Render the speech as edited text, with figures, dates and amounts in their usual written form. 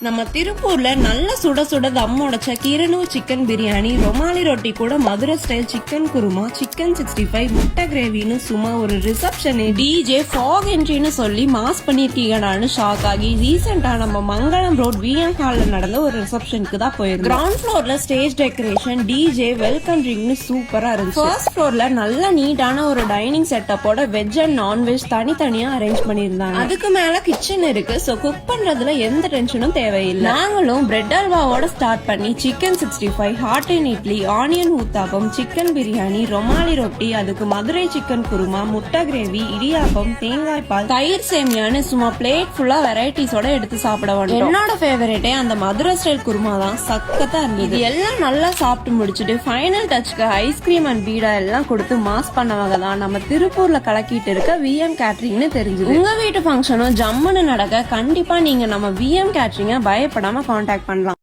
நம்ம திருப்பூர்ல நல்ல சுட சுட தம் உடைச்ச கீரனூர் சிக்கன் பிரியாணி, ரொமாலி ரொட்டி கூட Madurai style chicken kurma, chicken 65, முட்டை கிரேவின்னு சும்மா ஒரு ரிசப்ஷன் டிஜே ஃபாக் என்ட்ரின்னு சொல்லி மாஸ் பண்ணிருக்கீங்கடான்னு ஷாக் ஆகி ரீசெண்டா நம்ம மங்களம் ரோட் விஎம் ஹால்ல நடந்த ஒரு ரிசப்ஷனுக்கு தான் போயிருந்தோம். கிரவுண்ட் ஃப்ளோர்ல ஸ்டேஜ் டெக்கரேஷன், டிஜே, வெல்கம் ட்ரிங்க்னு சூப்பரா இருந்துச்சு. ஃபர்ஸ்ட் ஃப்ளோர்ல நல்ல நீட்டான ஒரு டைனிங் செட்டப்போட வெஜ் அண்ட் நான்வெஜ் தனித்தனியா அரேஞ்ச் பண்ணிருந்தாங்க. அதுக்கு மேல கிச்சன் இருக்கு. சோ குக் பண்றதுல எந்த டென்ஷனும் தேவையில்லை. நாங்களும் பிரெட் அல்வாவோட ஸ்டார்ட் பண்ணி chicken 65, hot and idli, onion uttapam, chicken biryani, rumali ரொட்டி, அதுக்கு மதுரை சிக்கன் குருமா, முட்டை கிரேவி, இடியாப்பம், தேங்காய் பால், தயிர் சேமியான்னு சும்மா பிளேட் ஃபுல்லா வெரைட்டிஸோட எடுத்து சாப்பிட வந்தோம். என்னோட ஃபேவரட்டே அந்த மதுரை ஸ்டைல் குருமா தான். சக்கத்தா இருந்தது. எல்லாம் நல்லா சாப்பிட்டு முடிச்சுட்டு ஃபைனல் டச்சுக்கு ஐஸ்கிரீம் அண்ட் பீடா எல்லாம் கொடுத்து மாஸ் பண்ணவங்க தான் நம்ம திருப்பூர்ல கலக்கிட்டு இருக்க விஎம் கேட்டரிங்னு தெரிஞ்சது. உங்க வீட்டு ஃபங்க்ஷனும் ஜம்முன்னு நடக்க கண்டிப்பா நீங்க நம்ம விஎம் கேட்டரிங்க பயப்படாம கான்டாக்ட் பண்ணலாம்.